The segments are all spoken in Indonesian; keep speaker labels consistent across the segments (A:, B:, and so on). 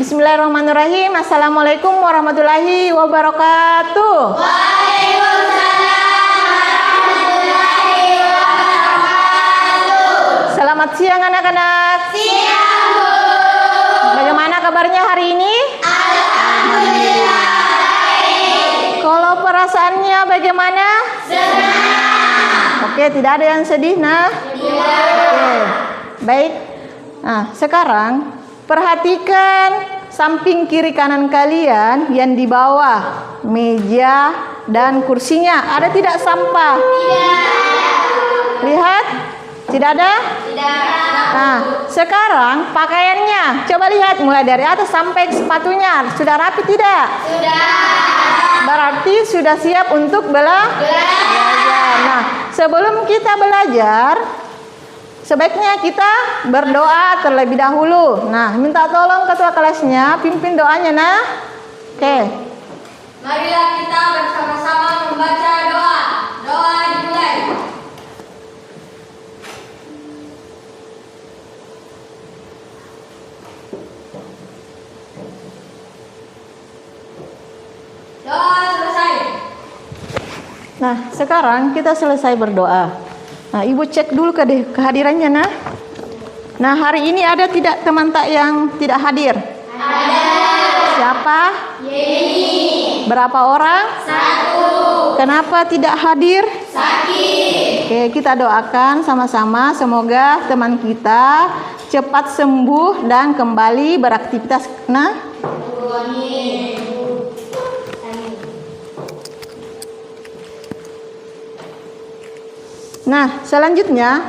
A: Bismillahirrahmanirrahim. Assalamualaikum warahmatullahi wabarakatuh.
B: Waalaikumsalam warahmatullahi wabarakatuh.
A: Selamat siang anak-anak.
B: Siang, Bu.
A: Bagaimana kabarnya hari ini?
B: Alhamdulillah baik.
A: Kalau perasaannya bagaimana?
B: Senang.
A: Oke, tidak ada yang sedih, nah. Oke, baik. Nah, sekarang perhatikan samping kiri kanan kalian yang di bawah meja dan kursinya. Ada tidak sampah?
B: Tidak.
A: Lihat, tidak ada?
B: Tidak.
A: Nah, sekarang pakaiannya. Coba lihat mulai dari atas sampai sepatunya. Sudah rapi tidak?
B: Sudah.
A: Berarti sudah siap untuk belajar. Nah, sebelum kita belajar, sebaiknya kita berdoa terlebih dahulu. Nah, minta tolong ketua kelasnya pimpin doanya, nah. Oke.
B: Marilah kita bersama-sama membaca doa. Doa dimulai. Doa selesai.
A: Nah, sekarang kita selesai berdoa. Nah, Ibu cek dulu kehadirannya, nah. Nah, hari ini ada tidak teman tak yang tidak hadir?
B: Ada.
A: Siapa?
B: Yeni.
A: Berapa orang?
B: 1.
A: Kenapa tidak hadir?
B: Sakit.
A: Oke, kita doakan sama-sama semoga teman kita cepat sembuh dan kembali beraktivitas. Nah,
B: Amin.
A: nah, selanjutnya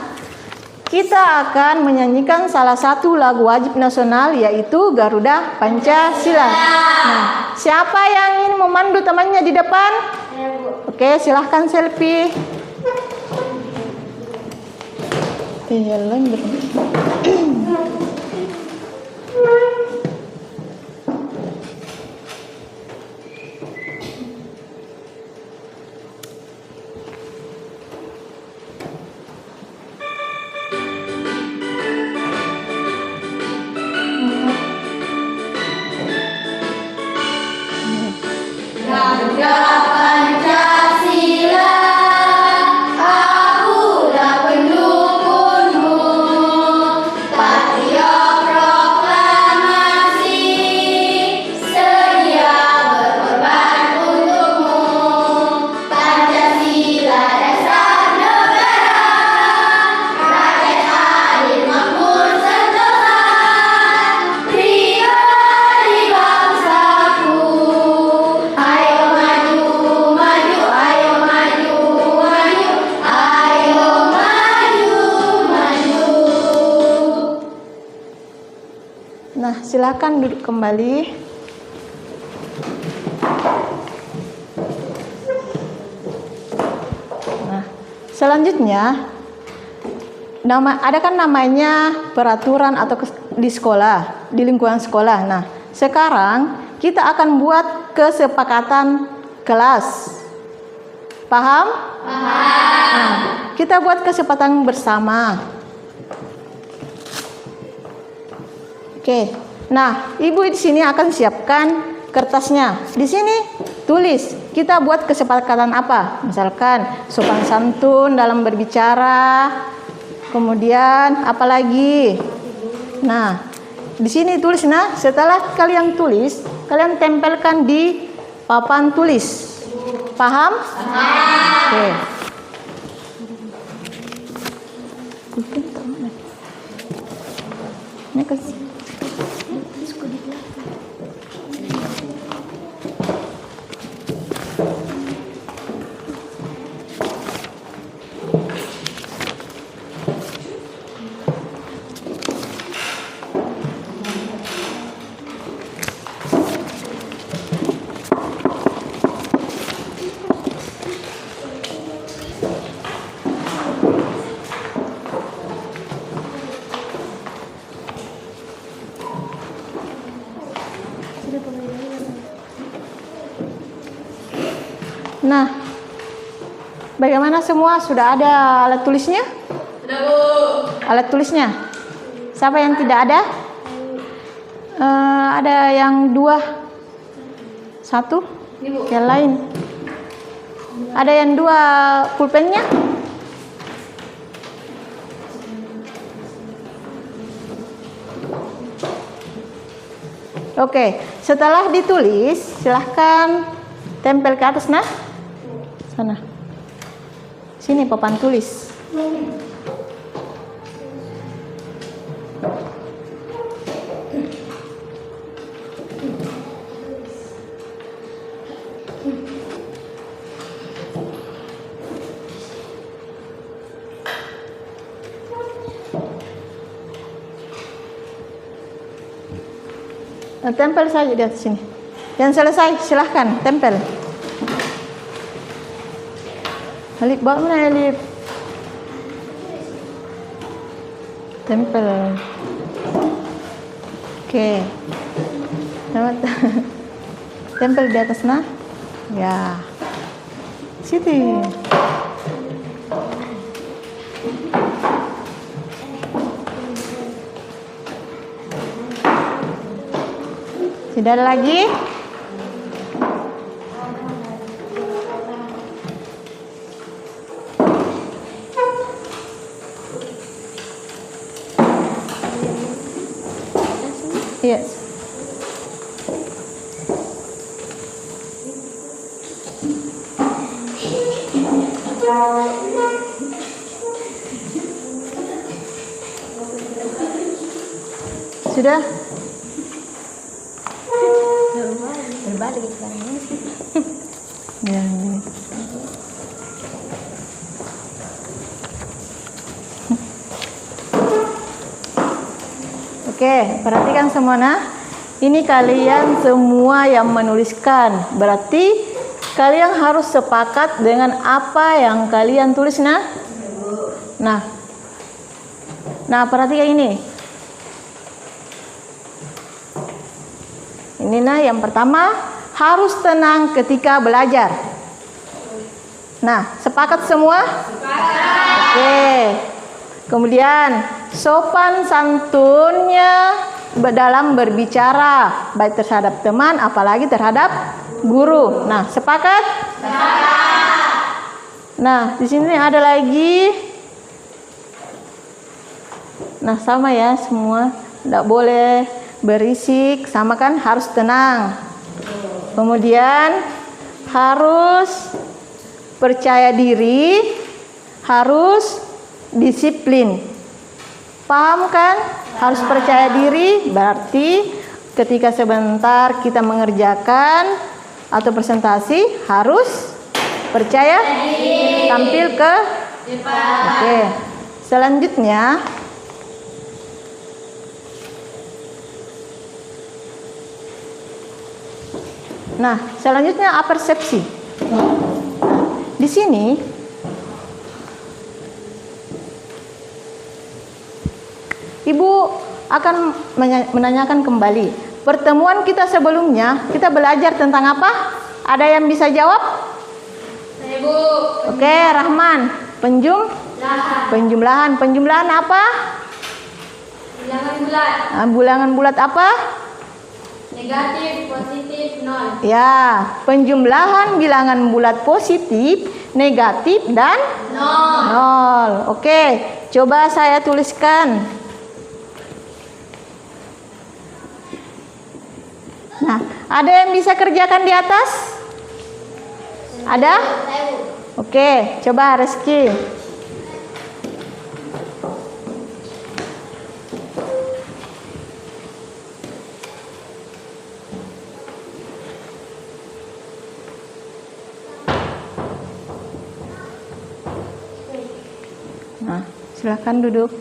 A: kita akan menyanyikan salah satu lagu wajib nasional yaitu Garuda Pancasila. Nah, siapa yang ingin memandu temannya di depan? Oke, silahkan selfie.
B: Garuda Pancasila, akulah pendukungmu. Patriot proklamasi, sedia berkorban untukmu. Pancasila dasar negara, rakyat adil makmur sentosa, pribadi bangsaku. Ayo maju, maju, ayo maju, maju, ayo maju, maju.
A: Nah, silakan duduk kembali. Nah, selanjutnya ada kan namanya peraturan atau di sekolah, di lingkungan sekolah. Nah, sekarang kita akan buat kesepakatan kelas. Paham? Paham. Nah, kita buat kesepakatan bersama. Oke. Nah, Ibu di sini akan siapkan kertasnya. Di sini tulis kita buat kesepakatan apa? Misalkan sopan santun dalam berbicara. Kemudian apa lagi? Nah, di sini tulis. Nah, setelah kalian tulis, kalian tempelkan di papan tulis. Paham? Oke. Ini kasih. Nah, bagaimana semua? Sudah ada alat tulisnya?
B: Sudah, Bu.
A: Alat tulisnya? Siapa yang tidak ada? Ada yang 2, 1, yang lain. Ada yang 2 pulpennya? Oke, setelah ditulis, silahkan tempel ke atas, nah. Sana. Sini papan tulis. Nah, tempel saja di atas sini. Yang selesai silahkan tempel. Alif, bawa mana Alif? Tempel. Oke. Tempel di atas, nah. Ya. Situ. Tidak ada lagi? Yes. Sudah? Berbalik sekarang. Ya, ini. Oke, perhatikan semua, nah. Ini kalian semua yang menuliskan. Berarti kalian harus sepakat dengan apa yang kalian tulis, nah. Nah, perhatikan ini. Ini, nah, yang pertama, harus tenang ketika belajar. Nah, sepakat semua? Sepakat. Oke. Kemudian, sopan santunnya dalam berbicara, baik terhadap teman, apalagi terhadap guru. Nah, sepakat? Sepakat. Nah, di sini ada lagi. Nah, sama ya semua. Tidak boleh berisik, sama kan, harus tenang. Kemudian harus percaya diri, harus disiplin. Paham kan? Harus percaya diri berarti ketika sebentar kita mengerjakan atau presentasi harus percaya diri. Tampil ke depan. Oke. Selanjutnya apersepsi. Nah, di sini Ibu akan menanyakan kembali. Pertemuan kita sebelumnya, kita belajar tentang apa? Ada yang bisa jawab?
B: Saya, Bu.
A: Oke, Rahman. Penjumlahan. Penjumlahan apa?
B: Bilangan bulat.
A: Bilangan bulat apa?
B: Negatif, positif, nol.
A: Ya, penjumlahan bilangan bulat positif, negatif, dan nol. Oke, coba saya tuliskan. Nah, ada yang bisa kerjakan di atas? Ada? Oke, coba Reski. Nah, silakan duduk.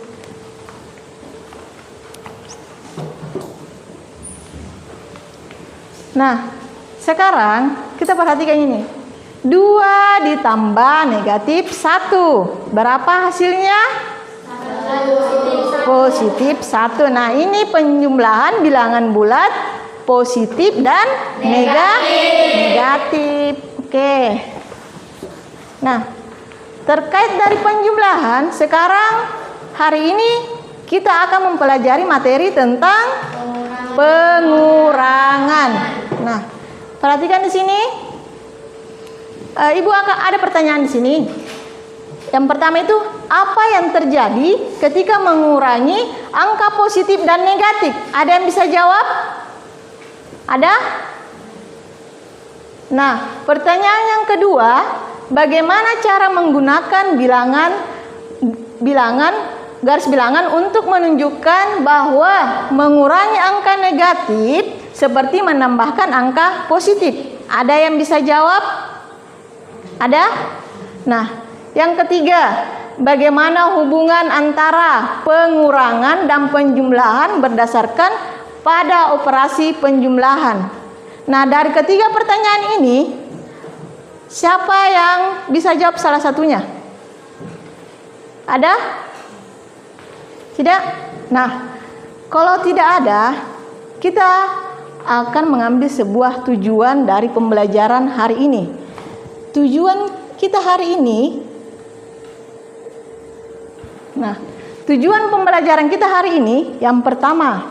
A: Nah, sekarang kita perhatikan ini. 2 ditambah negatif 1. Berapa hasilnya? Positif 1. Nah, ini penjumlahan bilangan bulat positif dan negatif. Oke. Nah, terkait dari penjumlahan, sekarang hari ini kita akan mempelajari materi tentang pengurangan. Nah, perhatikan di sini. Ibu akan ada pertanyaan di sini. Yang pertama itu, apa yang terjadi ketika mengurangi angka positif dan negatif? Ada yang bisa jawab? Ada? Nah, pertanyaan yang kedua, bagaimana cara menggunakan garis bilangan untuk menunjukkan bahwa mengurangi angka negatif seperti menambahkan angka positif? Ada yang bisa jawab? Ada? Nah, yang ketiga, bagaimana hubungan antara pengurangan dan penjumlahan berdasarkan pada operasi penjumlahan? Nah, dari ketiga pertanyaan ini, siapa yang bisa jawab salah satunya? Ada? Tidak? Nah, kalau tidak ada, kita akan mengambil sebuah tujuan dari pembelajaran hari ini. Tujuan kita hari ini, tujuan pembelajaran kita hari ini, yang pertama,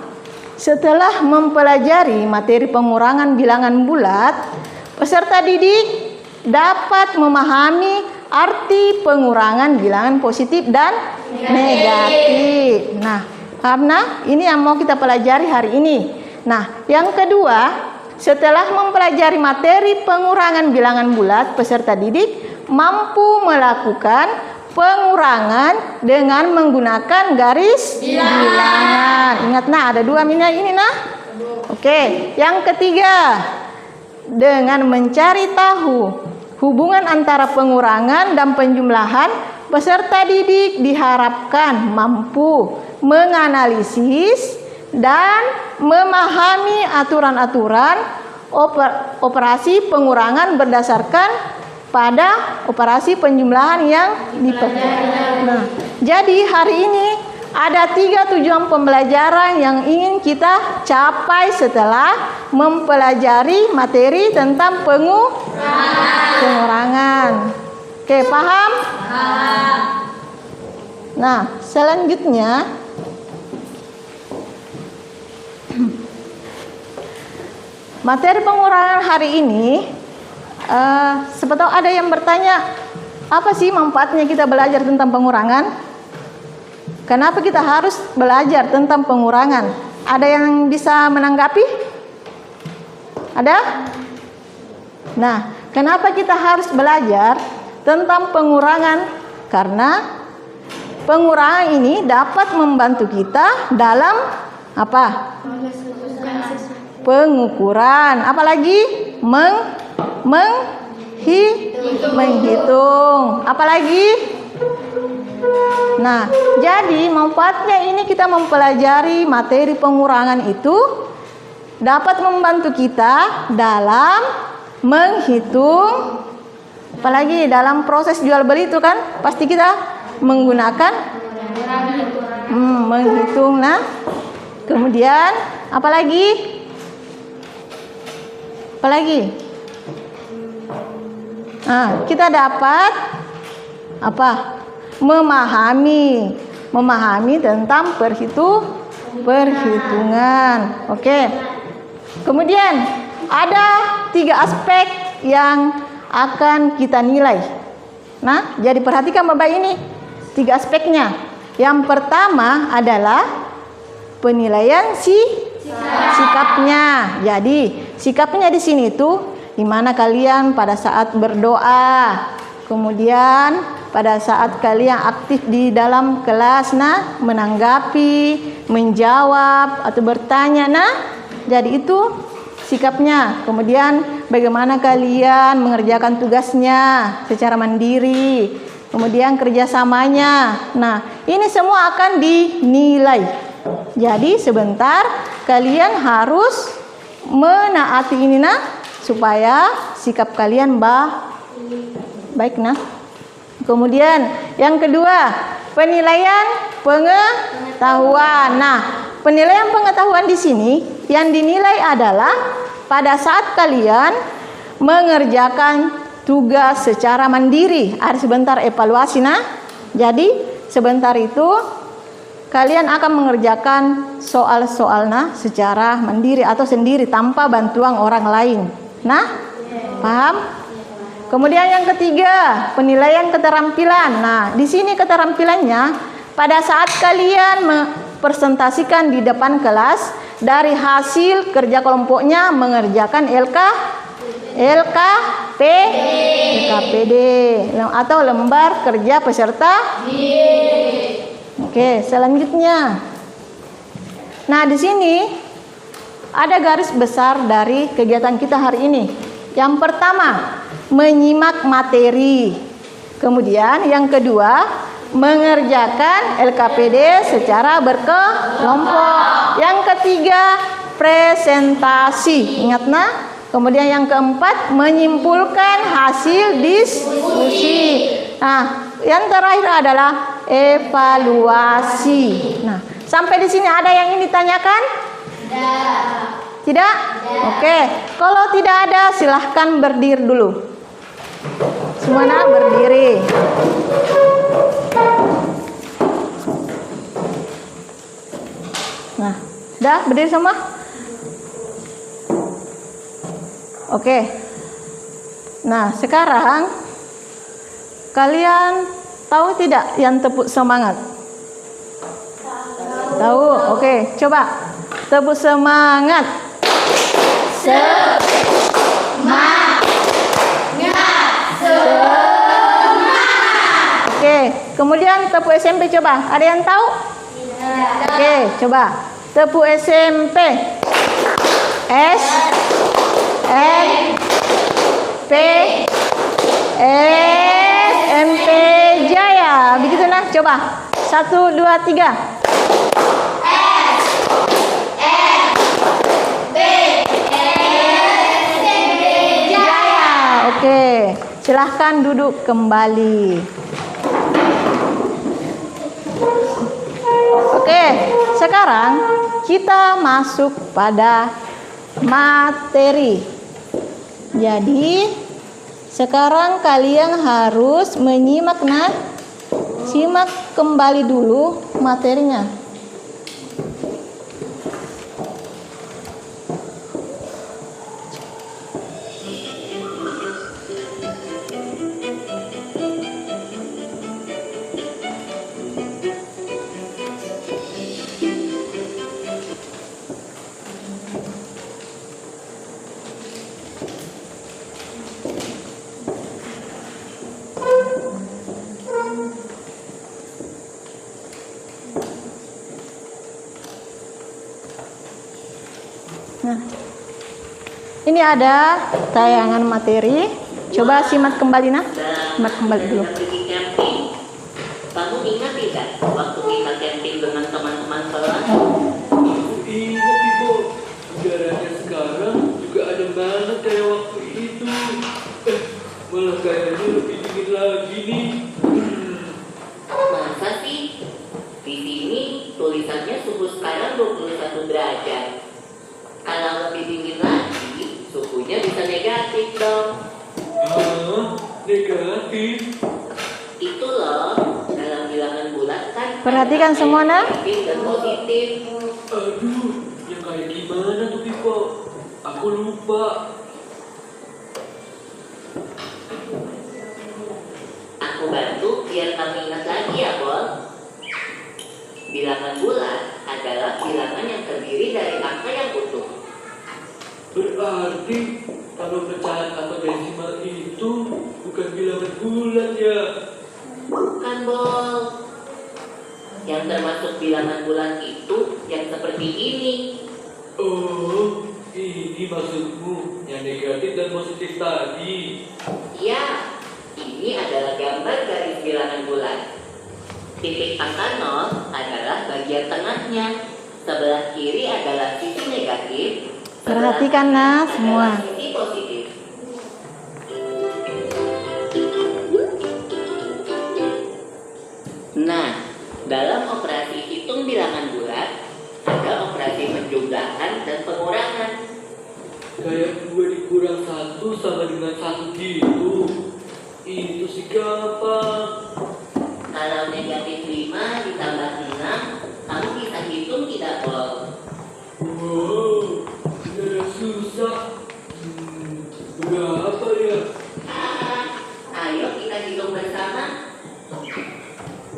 A: setelah mempelajari materi pengurangan bilangan bulat, peserta didik dapat memahami arti pengurangan bilangan positif dan negatif. Nah, karena ini yang mau kita pelajari hari ini. Nah, yang kedua, setelah mempelajari materi pengurangan bilangan bulat, peserta didik mampu melakukan pengurangan dengan menggunakan garis bilangan. Ingat nah, ada dua mina ini nah. Oke, yang ketiga, dengan mencari tahu hubungan antara pengurangan dan penjumlahan, peserta didik diharapkan mampu menganalisis dan memahami aturan-aturan operasi pengurangan berdasarkan pada operasi penjumlahan yang dipakai. Nah, jadi hari ini ada 3 tujuan pembelajaran yang ingin kita capai setelah mempelajari materi tentang pengurangan. Oke, paham? Paham. Nah, selanjutnya materi pengurangan hari ini, siapa tahu ada yang bertanya, apa sih manfaatnya kita belajar tentang pengurangan? Kenapa kita harus belajar tentang pengurangan? Ada yang bisa menanggapi? Ada? Nah, kenapa kita harus belajar tentang pengurangan? Karena pengurangan ini dapat membantu kita dalam apa? Pengukuran. Apalagi menghitung. Apalagi? Nah, jadi manfaatnya ini kita mempelajari materi pengurangan itu dapat membantu kita dalam menghitung, apalagi dalam proses jual beli itu kan pasti kita menggunakan menghitung. Nah, kemudian apalagi? Nah, kita dapat apa? Memahami tentang perhitungan. Oke. Kemudian ada 3 aspek yang akan kita nilai. Nah, jadi perhatikan Bapak ini 3 aspeknya. Yang pertama adalah penilaian sikapnya. Jadi sikapnya di sini itu di mana kalian pada saat berdoa, kemudian pada saat kalian aktif di dalam kelas, nah, menanggapi, menjawab atau bertanya, nah, jadi itu sikapnya. Kemudian bagaimana kalian mengerjakan tugasnya secara mandiri, kemudian kerjasamanya. Nah, ini semua akan dinilai. Jadi sebentar kalian harus menaati ini, nah, supaya sikap kalian baik, nah. Kemudian yang kedua, penilaian pengetahuan. Nah, penilaian pengetahuan di sini yang dinilai adalah pada saat kalian mengerjakan tugas secara mandiri. Ada sebentar evaluasi, nah. Jadi sebentar itu kalian akan mengerjakan soal-soalnya secara mandiri atau sendiri tanpa bantuan orang lain. Nah, paham? Kemudian yang ketiga, penilaian keterampilan. Nah, di sini keterampilannya pada saat kalian presentasikan di depan kelas dari hasil kerja kelompoknya mengerjakan LKPD atau lembar kerja peserta. Oke, selanjutnya. Nah, di sini ada garis besar dari kegiatan kita hari ini. Yang pertama, menyimak materi. Kemudian yang kedua, mengerjakan LKPD secara berkelompok. Yang ketiga, presentasi. Ingat nah? Kemudian yang keempat, menyimpulkan hasil diskusi. Nah, yang terakhir adalah evaluasi. Nah, sampai di sini ada yang ingin ditanyakan? Tidak? Oke. Kalau tidak ada, silahkan berdiri dulu. Semuanya berdiri. Nah, udah berdiri semua? Oke. Nah, sekarang kalian tahu tidak yang tepuk semangat? Tahu? Oke, coba tepuk semangat. Oke, kemudian tepuk SMP coba. Ada yang tahu? Oke, coba tepuk SMP. S M P S M P Jaya. Begitu nah, coba 1, 2, 3. Oke, silahkan duduk kembali. Oke, sekarang kita masuk pada materi. Jadi, sekarang kalian harus menyimak nah. Simak kembali dulu materinya. Nah, ini ada tayangan materi. Coba simak kembali nah. Simak kembali dulu.
C: Kamu ingat tidak waktu kita camping dengan teman-teman kelas?
D: Ingat Ibu, udaranya sekarang juga ada banget kayak waktu itu. Malah kayaknya lebih dingin lagi nih.
C: Masa sih? Di sini tulisannya suhu sekarang 21 derajat. Kalau lebih dingin lagi, suhunya bisa negatif dong.
D: Negatif?
C: Itu loh, dalam bilangan bulat kan.
A: Perhatikan semua nah.
C: Negatif dan positif.
D: Aduh, yang kayak gimana tuh Pipo? Aku lupa.
C: Aku bantu biar kamu ingat lagi ya, Bol. Bilangan bulat adalah bilangan yang terdiri dari angka yang utuh.
D: Berarti kalau pecahan atau desimal itu bukan bilangan bulat ya?
C: Bukan, Bol. Yang termasuk bilangan bulat itu yang seperti ini.
D: Oh, ini maksudmu yang negatif dan positif tadi.
C: Ya, ini adalah gambar garis bilangan bulat. Titik angka 0 adalah bagian tengahnya. Sebelah kiri adalah sisi negatif.
A: Perhatikan nah semua.
C: Sisi positif. Nah, dalam operasi hitung bilangan bulat ada operasi penjumlahan dan pengurangan.
D: Kayak 2 dikurang 1 sama dengan 1 gitu. Itu sih gampang.
C: Kalau negatif 5 ditambah 6
D: Oh, sudah susah. Berapa ya?
C: Ayo kita hitung bersama.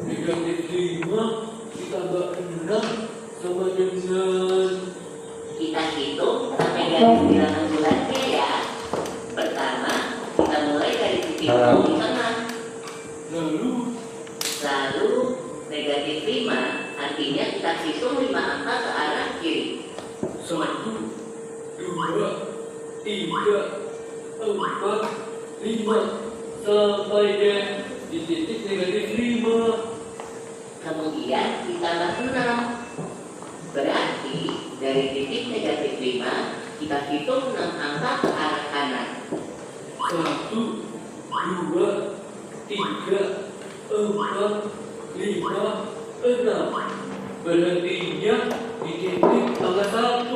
D: Negatif 5 ditambah 6 sama dengan...
C: Kita hitung sampai garis bilangan bulannya ya. Pertama, kita mulai dari titik di tengah. Lalu negatif 5 artinya kita hitung 5 angka ke arah kiri.
D: 1, 2, 3, 4, 5 sampai deh di titik negatif 5.
C: Kemudian ditambah 6. Berarti dari titik negatif 5 kita hitung 6 angka ke arah kanan.
D: 1, 2, 3, 4, 5, 6. Berhentinya di titik angka 1.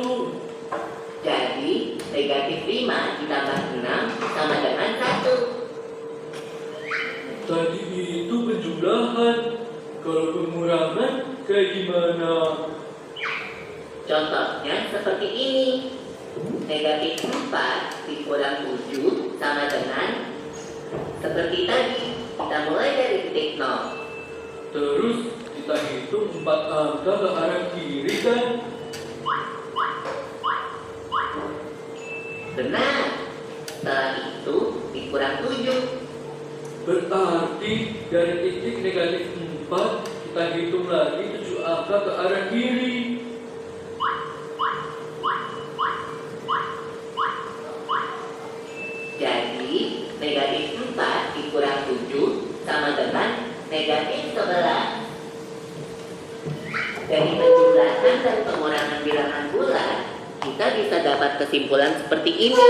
C: Jadi negatif 5 ditambah 6 sama dengan 1.
D: Tadi itu penjumlahan. Kalau pengurangan kayak gimana?
C: Contohnya seperti ini. Negatif 4 dikurang 7 sama dengan seperti tadi. Kita mulai dari titik 0.
D: Terus kita hitung 4 angka ke arah kiri kan?
C: Benar. Setelah itu dikurang 7.
D: Berarti dari titik negatif 4 kita hitung lagi 7 angka ke arah kiri.
C: Jadi negatif 4 dikurang 7 sama dengan negatif 11. Dari penjumlahan dan pengurangan bilangan bulan, kita bisa dapat kesimpulan seperti ini.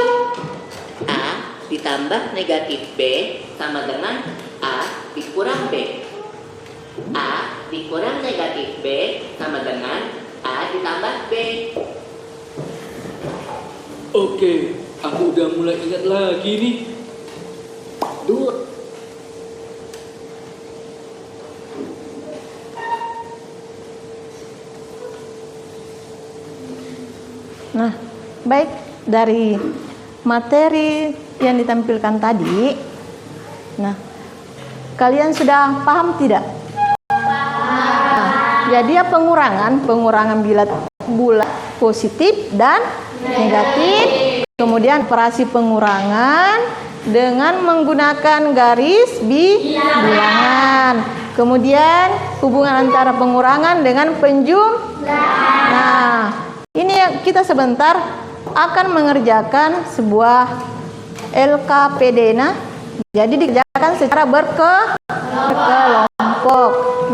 C: A ditambah negatif B sama dengan A dikurang B. A dikurang negatif B sama dengan A ditambah B.
D: Oke, aku udah mulai ingat lagi nih.
C: 2.
A: Nah, baik, dari materi yang ditampilkan tadi, nah, kalian sudah paham tidak? Nah, jadi ya pengurangan bulat positif dan negatif, kemudian operasi pengurangan dengan menggunakan garis bilangan, kemudian hubungan antara pengurangan dengan penjumlahan. Nah, ini yang kita sebentar akan mengerjakan sebuah LKPD. Nah, jadi dikerjakan secara berkelompok.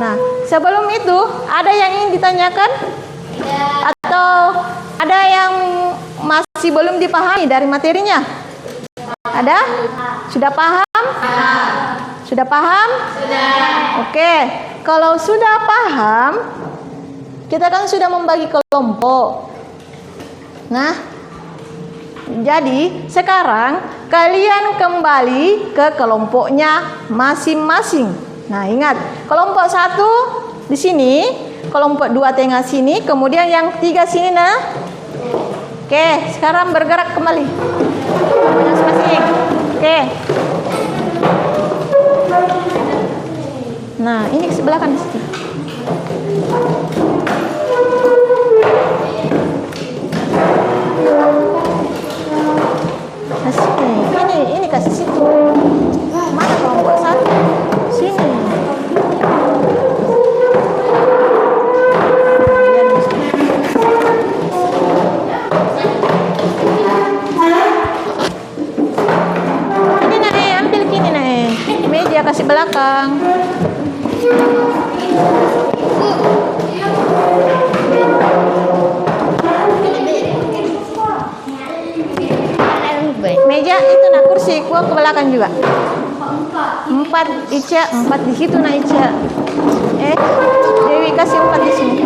A: Nah, sebelum itu ada yang ingin ditanyakan? Atau ada yang masih belum dipahami dari materinya? Ada? Sudah paham? Sudah paham? Sudah. Oke, kalau sudah paham, kita kan sudah membagi kelompok. Nah, jadi sekarang kalian kembali ke kelompoknya masing-masing. Nah, ingat, kelompok 1 di sini, kelompok 2 tengah sini, kemudian yang 3 sini. Nah, oke, sekarang bergerak kembali masing-masing. Oke. Nah, ini ke sebelah kan di situ. Nah, ini kasih situ. Mana kelompok 1? Sini. Ini Nae, ambil kini Nae. Meja kasih belakang. Meja itu nak kursi, gua ke belakang juga. 4 Ica, 4 di situ nak Ica. Dewi kasih 4 di sini.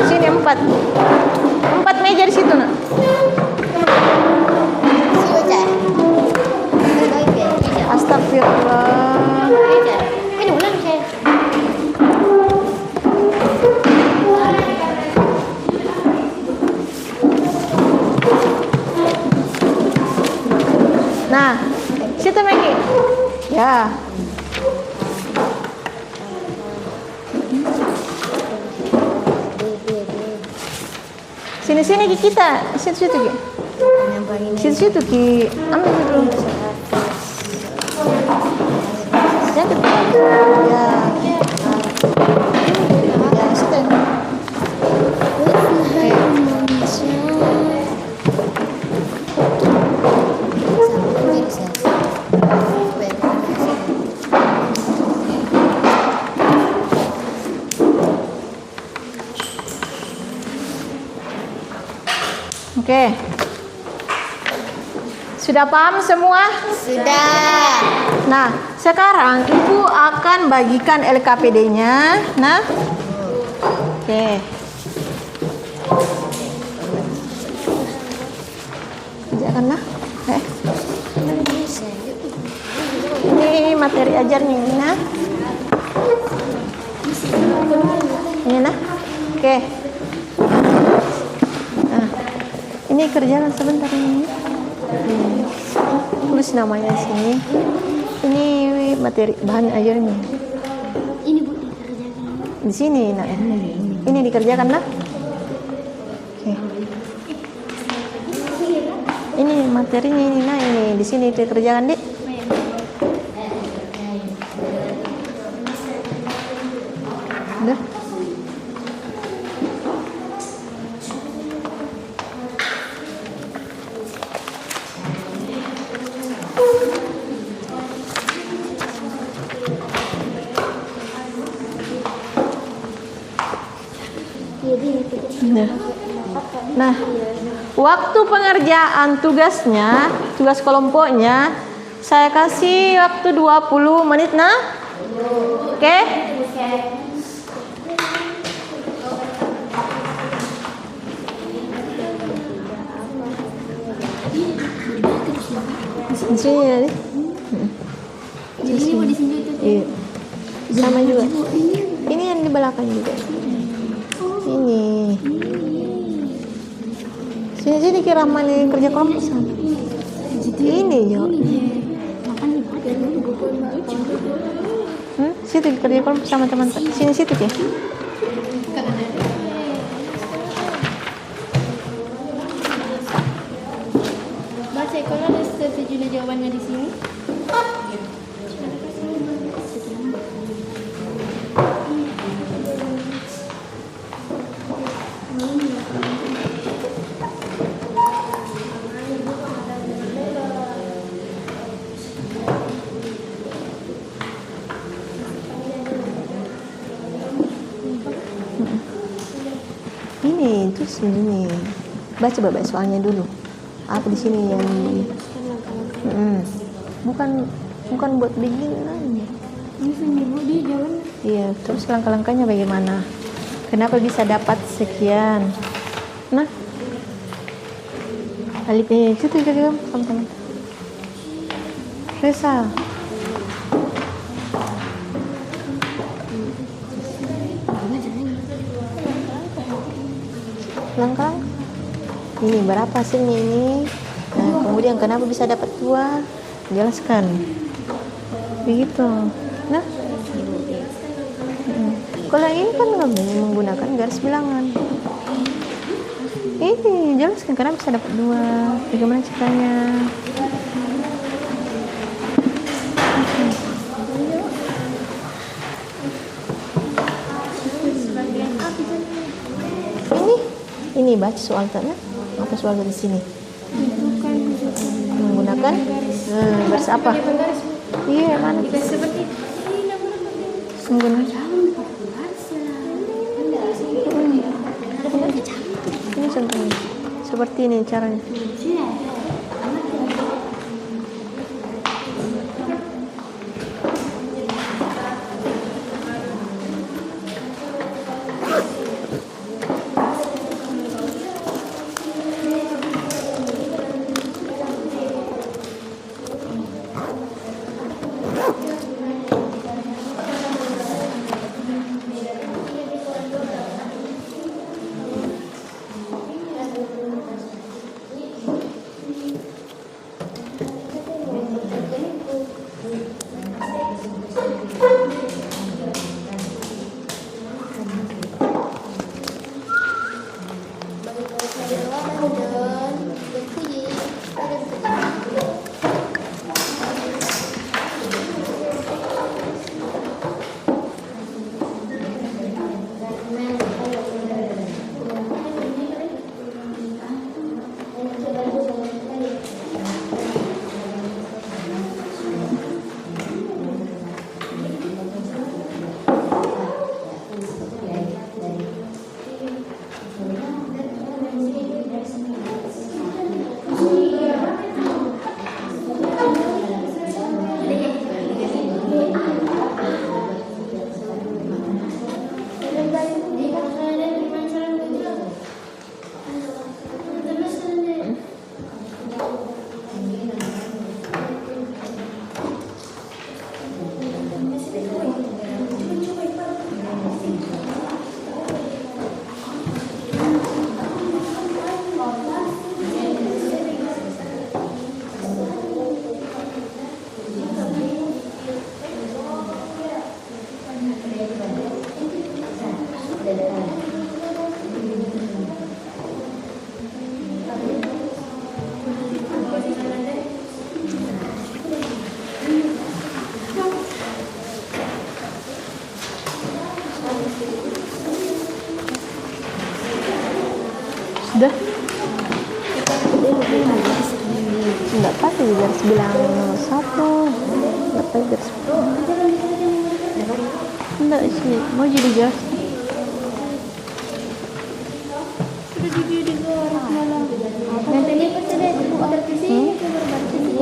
A: Sini 4. 4 meja di situ nak. Astagfirullah.
B: Ini ulang saya.
A: Nah, situ Megi. Ya. Sini Ki kita. Situ Ki. Situ Ki. Ambil dulu. Yang kedua. Ya. Ya, situ. Oke. Sudah paham semua?
B: Sudah.
A: Nah, sekarang Ibu akan bagikan LKPD-nya. Nah. Oke. Kerjakanlah. Ini materi ajarnya ini, nah. Ini nah. Oke. Nah. Ini kerjakan sebentar ini. Tulis namanya sini. Ini materi bahan ajarnya.
B: Ini Bu dikerjakan.
A: Di sini, nah. Ini dikerjakan, nah. Oke. Ini materinya ini, nah ini di sini dikerjakan, Dik. Udah. Nah, waktu pengerjaan tugasnya, tugas kelompoknya, saya kasih waktu 20 menit, nah. Oke? Di sini ya, nih.
B: Jadi ini mau di sini itu.
A: Iya. Sama juga. Ini yang di belakang juga. Ini. Sini kira mana kerja kelompok sana. Ini yo. Situ kerja kelompok sama teman-teman. Sini situ ya.
B: Baca kalau ada sejumlah jawabannya di sini.
A: Ini terus ini. Baca soalnya dulu. Apa di sini yang bukan buat bikinan.
B: Ini sendiri Bu di jawabannya.
A: Iya, terus langkah-langkahnya bagaimana? Kenapa bisa dapat sekian? Nah, alipnya itu juga teman-teman. Resa. Langkah. Ini berapa hasilnya ini? Nah, kemudian kenapa bisa dapat 2? Jelaskan. Begitu. Nah. Kalau yang ini kan nggak menggunakan garis bilangan. Ini jelaskan kenapa bisa dapat 2. Bagaimana caranya? Ini baca soal tanya. Apa soal di sini? Menggunakan garis apa? Iya, mana? Menggunakan. Ini contohnya. Seperti ini caranya. di garis bilangan nomor 1. Dapat garis bilangan. Enggak sih, mau jadi jelas.
B: Nanti pas ada buku artisi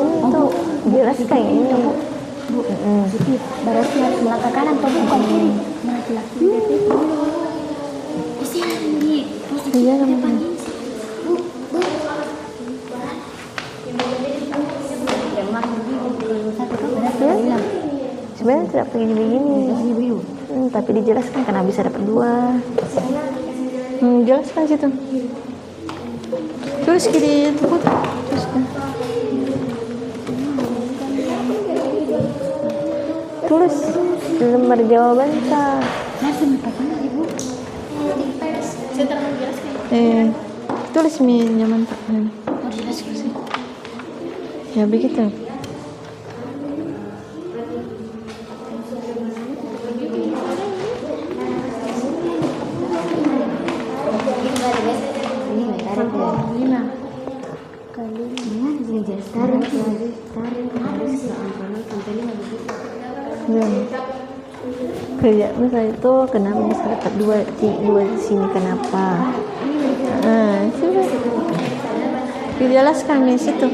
A: Ini tuh jelas kayak ini.
B: berarti harus belakang kanan atau bukan kiri.
A: Iya namanya. Sebenarnya tidak begini. Tapi dijelaskan karena bisa dapat 2. Jelaskan situ. Tulis kiri itu tuliskan. Tulis lembar jawaban tak. Tulis nyaman tak. Ya begitu. Kerja misalnya itu kenapa bisa dapat 2 di sini kenapa? Sudah dijelaskan di situ.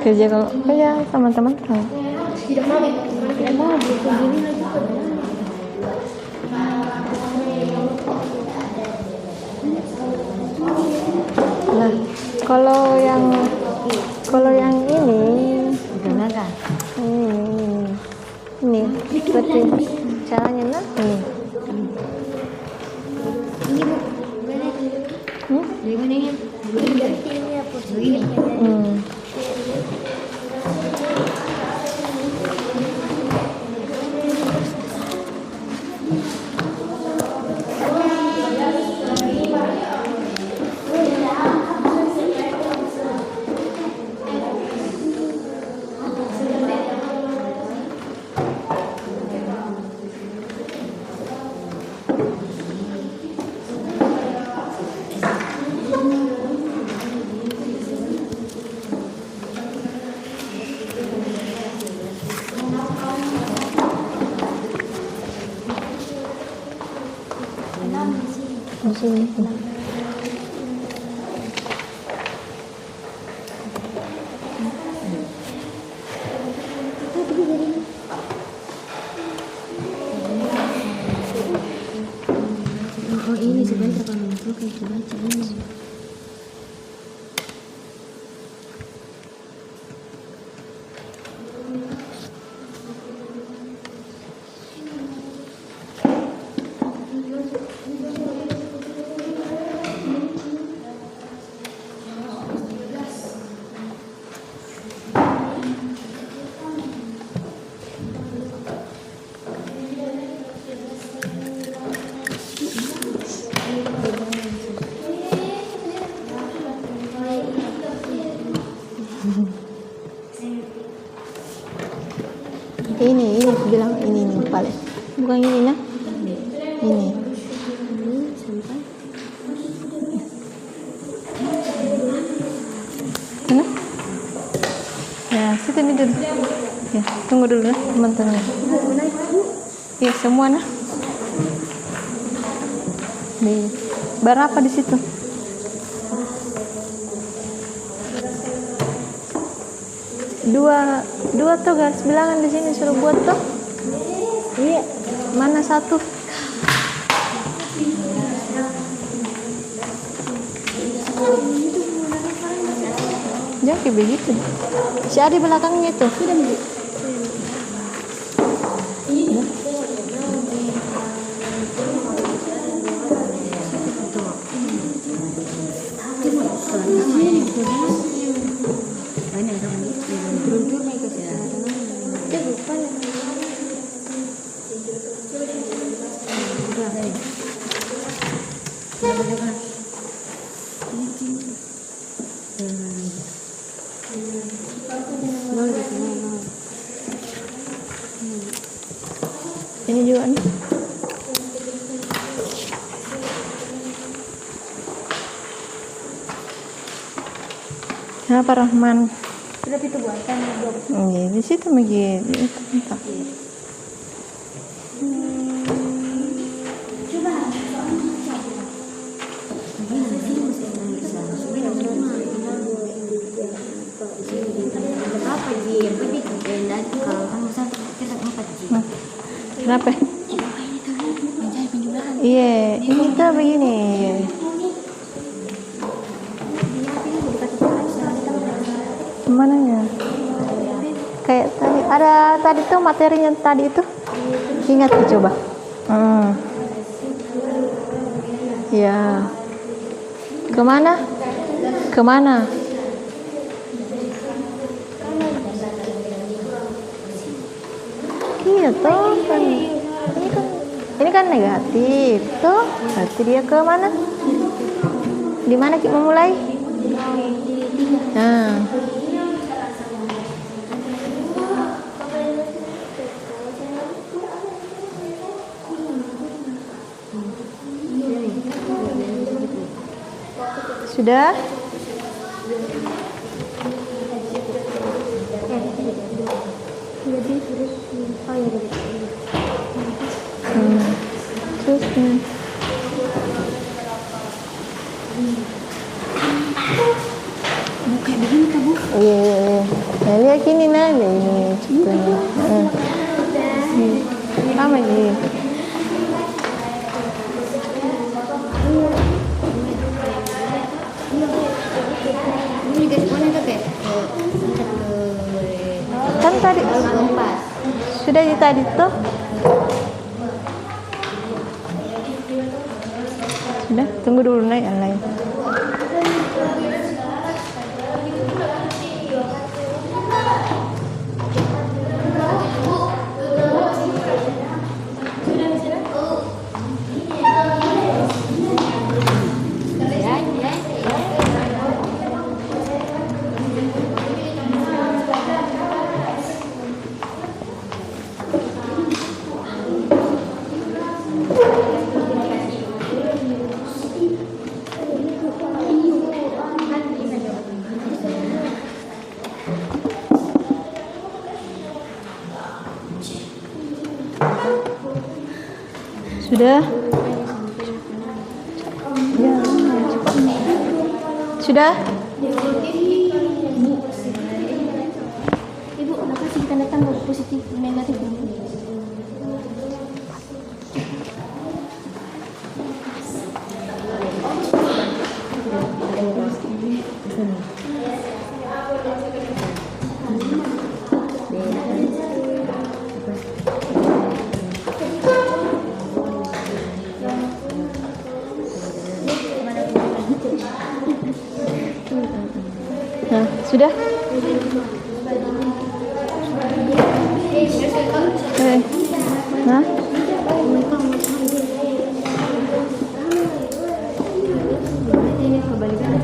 A: Kerja kalau kerja teman-teman tahu. Nah, kalau yang ini gimana? Ini seperti caranya nah ini. Di sini.
B: Oh ini sebentar kalau masuk kita baca ini.
A: Ini aku bilang ini paling bukan ini nah ini mana ya situ ini dulu ya tunggu dulu nah teman-teman ya semua nah nih berapa di situ dua tuh garis bilangan di sini suruh buat tuh. Iya, mana satu? Jadi begitu. Si ada di belakangnya tuh. Ini juga nih. Kenapa Rahman?
B: Berapa itu buatan?
A: Iya, di situ begitu. Entah.
B: Apa Ji? Yang penting kalau kan misal kita 4 Ji.
A: Kenapa?
B: Mencari penjumlahan.
A: Iya, ini tuh begini. Mananya? Kayak tadi ada tadi tuh materinya tadi itu. Ingat coba. Ya. Kemana? Kemana? Iya tuh kan. Ini kan negatif tuh. Berarti dia ke mana? Di mana kita memulai? Nah. Sudah? Terus
B: Kayak begini kan Bu?
A: iya. Nah, lihat gini nah, ini contohnya. Sama ini.
B: Ini juga semuanya tuh kayak
A: Kan tadi sudah di tadi tuh. Sudah, tunggu dulu naik yang lain. Sudah? Ya, sudah?
B: Ibu, kenapa sih tanda tanda positif negatif?
A: Nah, sudah? Nah?
B: Ini kebalikan.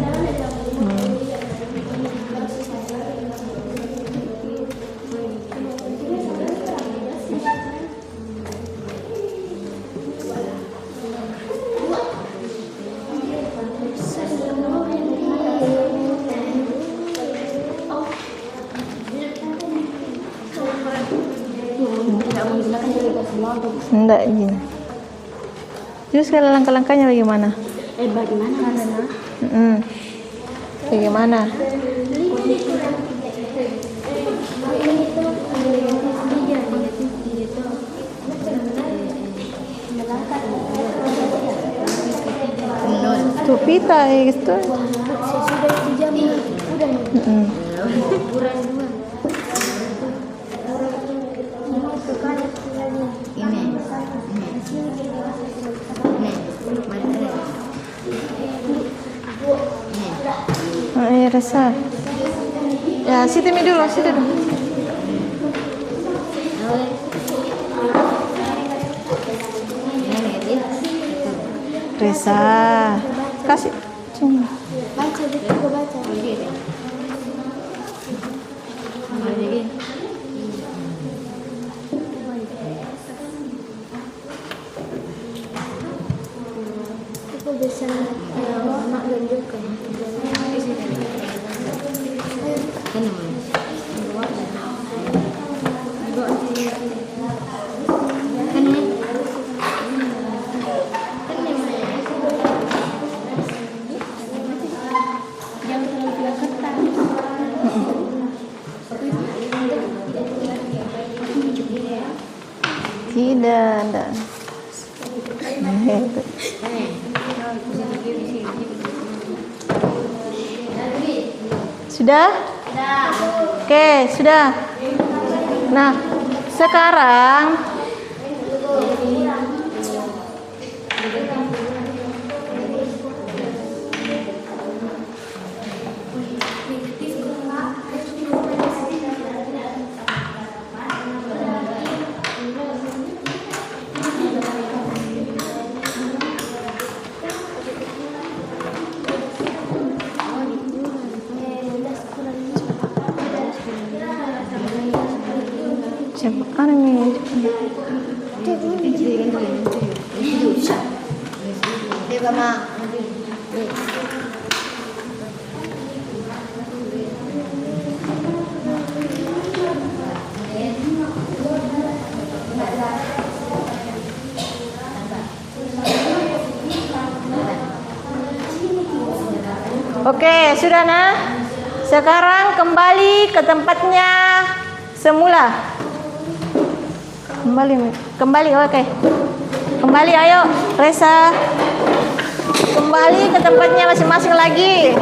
B: Tidak menggunakan juga semua untuk
A: Enggak gini. Terus kalau langkah-langkahnya bagaimana?
B: bagaimana karena
A: Bagaimana? Tuh pita gitu.
B: sesudah 1 jam udah ukuran 2
A: Iya rasa. Ya situ dulu, situ dulu. Resa, kasih. Cuma.
B: baca juga baca itu bisa mak ganjil kan Jangan terlalu bilang kertas.
A: Tidak, enggak. Sudah? Oke, sudah. Nah, sekarang siapa ini? Oke, sudah nah. Sekarang kembali ke tempatnya semula. Kembali, oke. Kembali, ayo, Resa. Kembali ke tempatnya masing-masing lagi.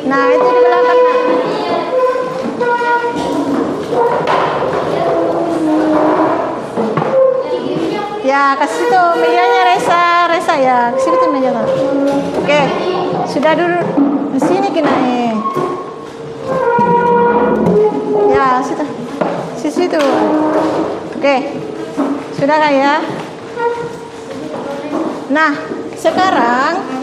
A: Nah, itu di belakang. Ya, kasih situ mejanya Resa ya. Kasih situ mejanya. Oke. Sudah duduk di sini kena Ya, situ. Situ. Oke. Sudah kan ya? Nah, sekarang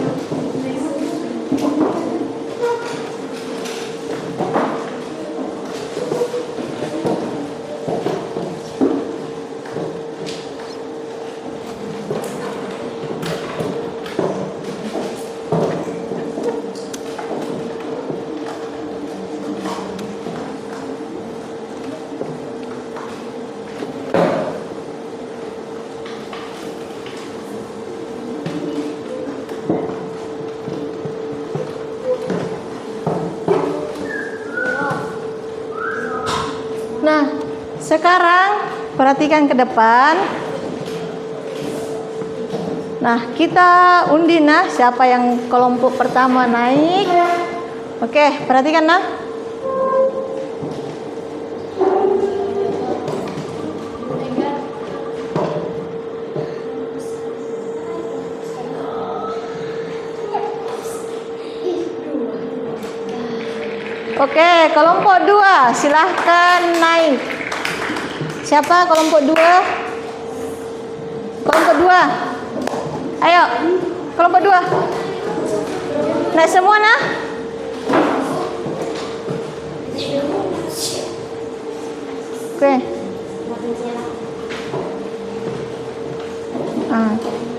A: sekarang perhatikan ke depan. Nah, kita undi nah siapa yang kelompok pertama naik. Oke, perhatikan nah. Oke, kelompok 2 silahkan naik. Siapa kelompok 2? Kelompok 2. Ayo, kelompok 2. Naik semua nah. Oke.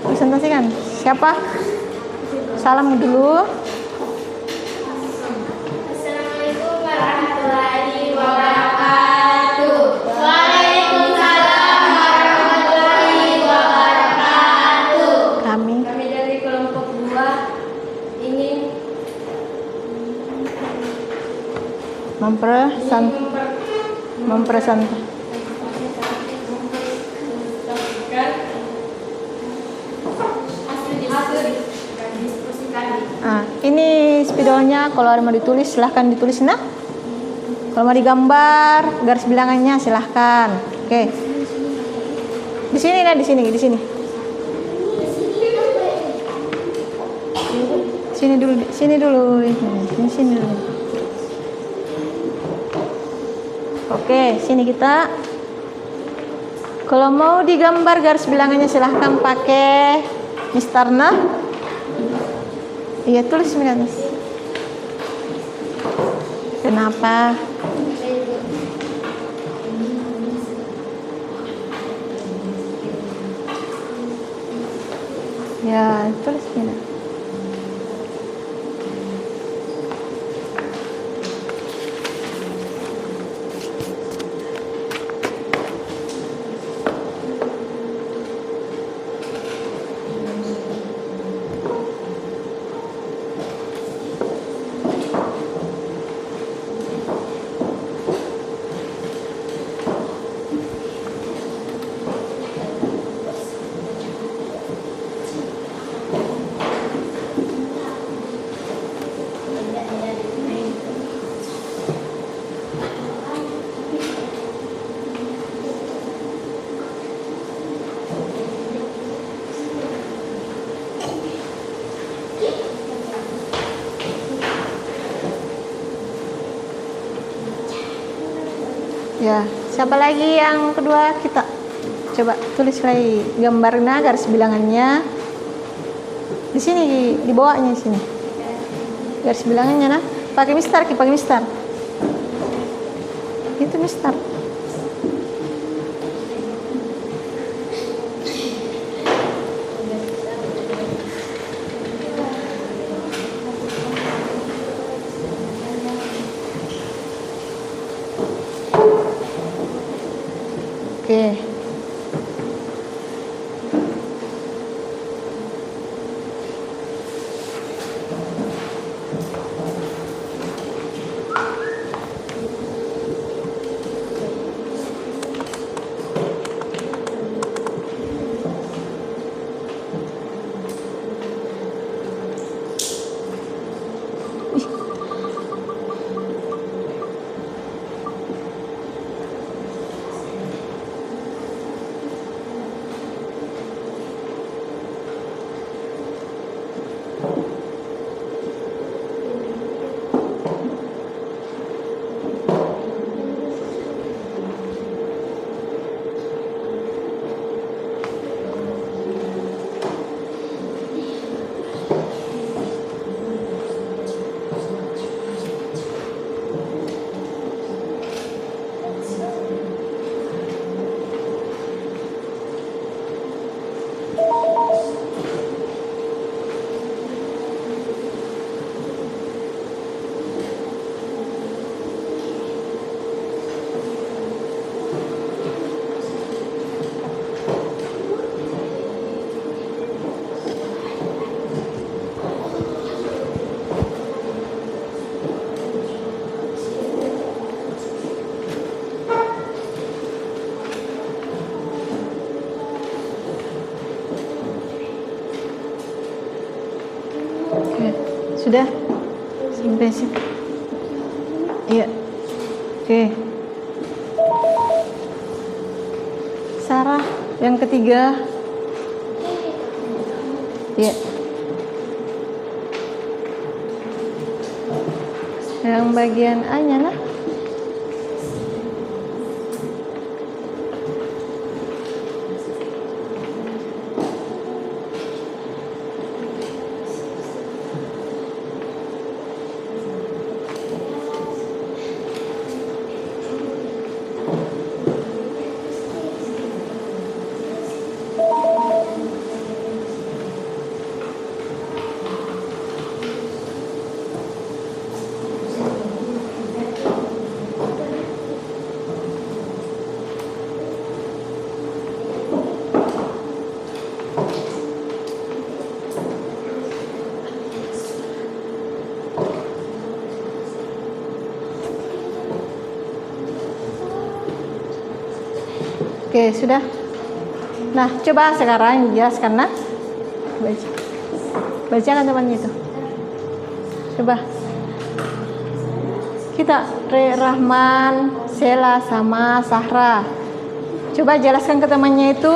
A: Presentasikan. Siapa? Salam dulu.
B: Assalamualaikum warahmatullahi wabarakatuh. Waalaikumsalam warahmatullahi wabarakatuh.
A: Kami
B: dari kelompok 2 ingin
A: mempresentasikan.
B: diskusi kami.
A: Ini spidolnya kalau ada mau ditulis silahkan ditulis nah. Kalau mau digambar garis bilangannya silahkan. Oke. Di sini nah, di sini. Sini dulu. Sini dulu. Oke, sini kita. Kalau mau digambar garis bilangannya silahkan pakai Mistarna. Iya, tulis sebenarnya. Kenapa? Ya, tulis sebenarnya. Ya, siapa lagi yang kedua kita? Coba tulis lagi gambarnya garis bilangannya. Di sini di bawahnya sini. Garis bilangannya nah. Pakai mistar. Itu mistar. Oke. Oke, sudah sampai sini. Iya. Oke. Sarah yang ketiga. Iya. Yang bagian A-nya nah. Oke, sudah. Nah, coba sekarang jelaskan nah. Baca kan temannya itu. Coba. Kita Rahman, Sela sama Sahra. Coba jelaskan ke temannya itu.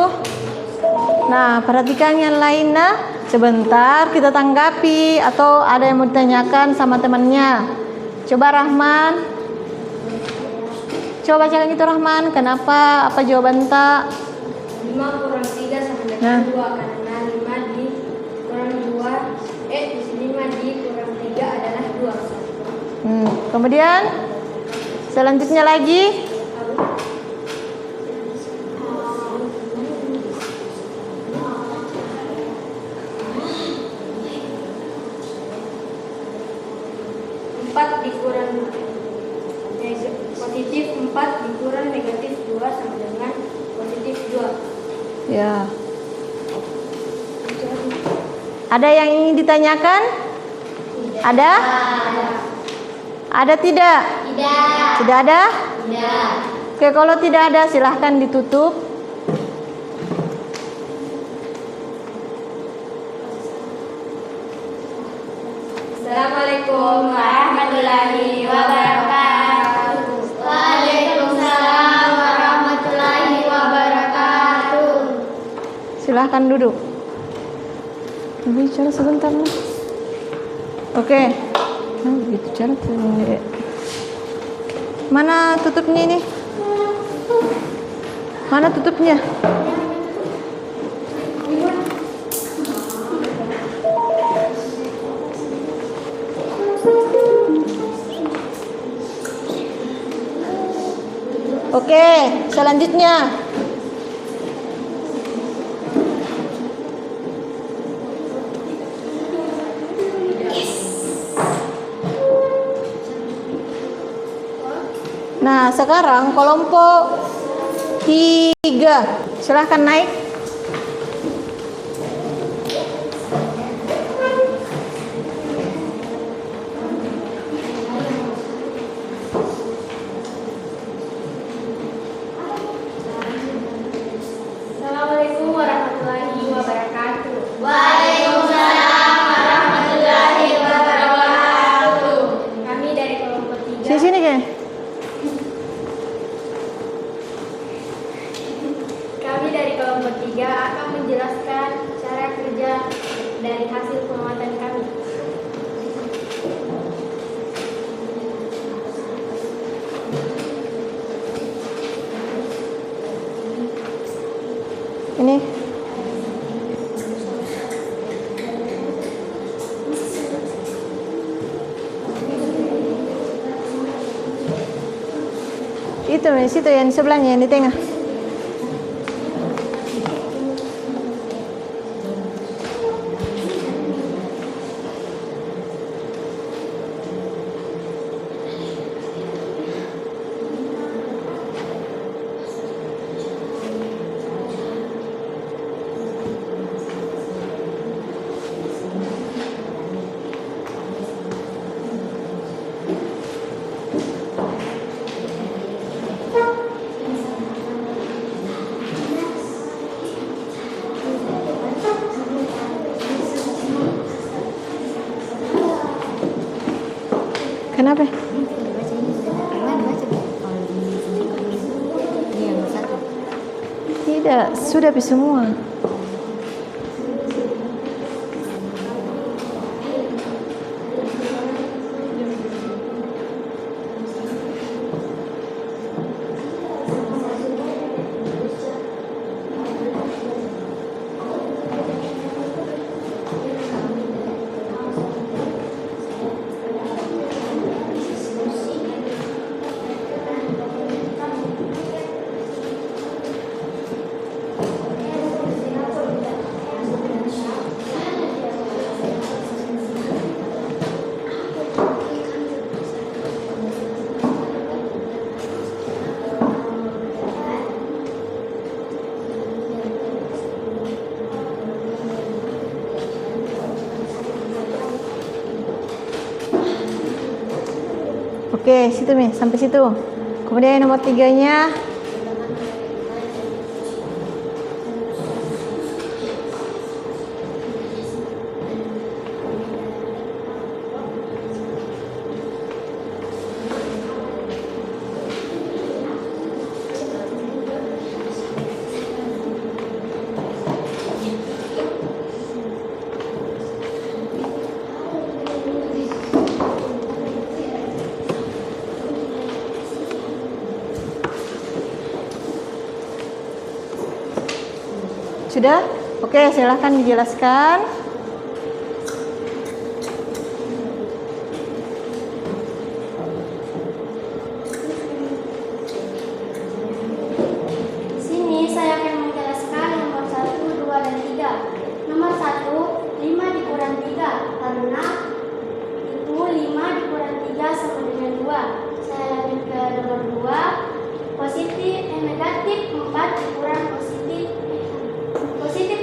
A: Nah, perhatikan yang lain. Nah, sebentar kita tanggapi atau ada yang mau ditanyakan sama temannya. Coba Rahman. Coba bacakan itu Rahman. Kenapa? Apa jawaban tak?
B: 5 kurang 3 sama
A: Nah.
B: dengan 2 karena 5 dikurang 2 5 dikurang 3 adalah 2.
A: Kemudian selanjutnya lagi.
B: Positif 4 dikurang negatif 2 sama dengan positif 2.
A: Ya. Ada yang ingin ditanyakan? Ada? Ada tidak?
B: Tidak.
A: Tidak ada?
B: Tidak.
A: Oke, kalau tidak ada silahkan ditutup.
B: Assalamualaikum warahmatullahi wabarakatuh. Waalaikumsalam warahmatullahi wabarakatuh.
A: Silahkan duduk. Bicara sebentar lah. Oke. Nah, begitu cara tuh. Mana tutupnya ini? Mana tutupnya? Oke, selanjutnya. Nah, sekarang kelompok 3. Silahkan naik.
B: Assalamualaikum warahmatullahi wabarakatuh.
E: Waalaikumsalam warahmatullahi wabarakatuh.
B: Kami dari kelompok 3.
A: Sini kan?
B: Kami dari kelompok 3 akan menjelaskan cara kerja dari hasil pengamatan kami.
A: Ini. Itu di situ yang di sebelahnya yang di tengah. Kenapa? Tidak, sudah habis semua. Oke, situ nih, sampai situ. Kemudian yang nomor 3-nya. Sudah? Oke, silahkan dijelaskan.
B: Di sini saya akan menjelaskan nomor 1, 2, dan 3. Nomor 1, 5 dikurang 3. Karena itu 5 dikurang 3 sama dengan 2. Saya lanjut ke nomor 2. Negatif 4 dikurang positif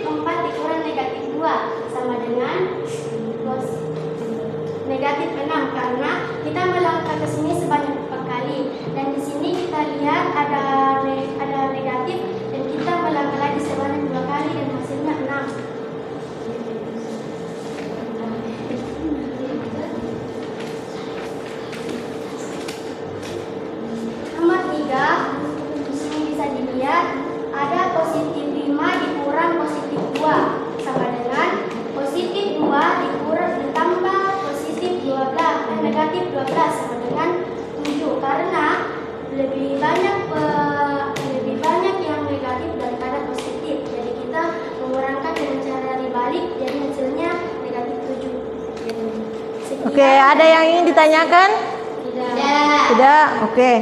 B: 4 dikurang negatif 2 sama dengan negatif 6, karena kita melangkah ke sini sebanyak 4 kali, dan di sini kita lihat ada negatif, dan kita melangkah lagi sebanyak 2 kali dan hasilnya 6. Nomor 3, di sini bisa dilihat ada positif 5 dikurang positif 2 sama dengan positif 2 dikurang ditambah positif 12 dan negatif 12 sama dengan 7, karena lebih banyak yang negatif daripada positif. Jadi kita mengurangkan dengan cara dibalik, jadi hasilnya negatif 7.
A: Oke, ada yang ingin ditanyakan?
B: Tidak.
A: Tidak? Oke.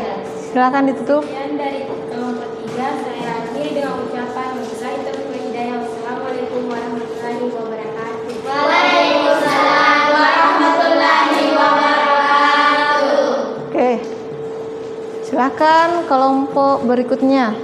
A: Silakan ditutup.
B: Dan dari kelompok 3 saya akhiri dengan ucapan wabillahi taufiq wal hidayah. Wassalamualaikum warahmatullahi wabarakatuh.
E: Waalaikumsalam warahmatullahi wabarakatuh.
A: Oke. Silakan kelompok berikutnya.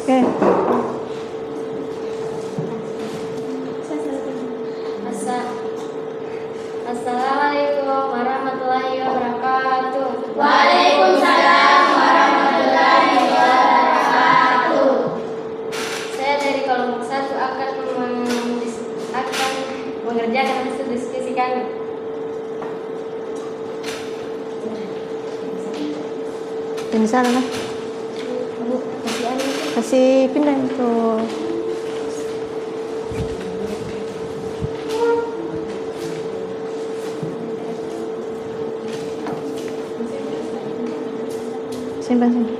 A: Oke.
B: Assalamualaikum warahmatullahi wabarakatuh.
E: Waalaikumsalam warahmatullahi wabarakatuh.
B: Saya dari kelompok 1 akan mengerjakan hasil diskusi kami.
A: Di sana lah. Kasih pindah itu. Simpan sini.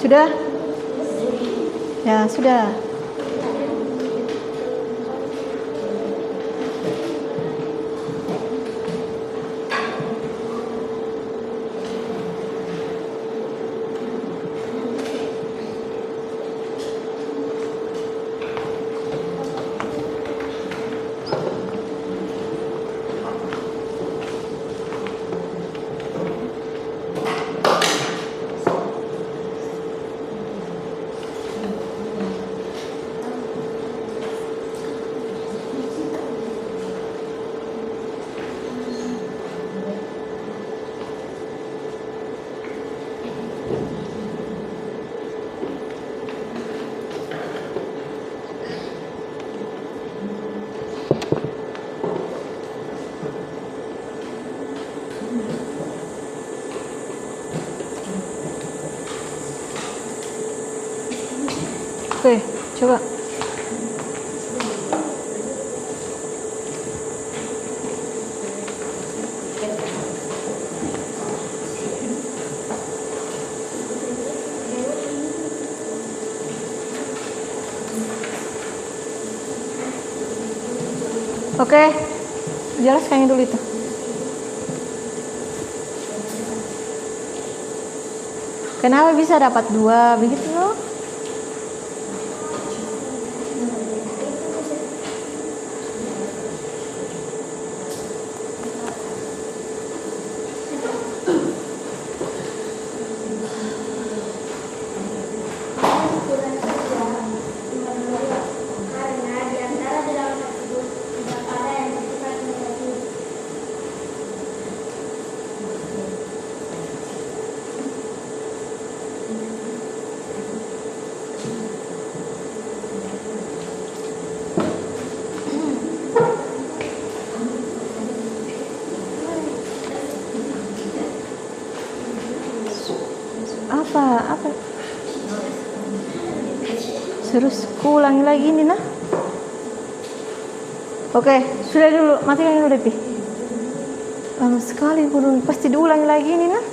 A: Sudah? Ya, sudah. Oke, coba. Oke, jelaskan dulu itu. Kenapa bisa dapat 2 begitu loh?
B: Ukuran saja nomor 2 karena di antara bilangan tersebut tidak ada yang bersifat negatif.
A: Apa? Terus ulangi lagi nih nah. Oke, sudah dulu, matikan dulu Depi. Lama sekali, pasti diulangi lagi nih nah.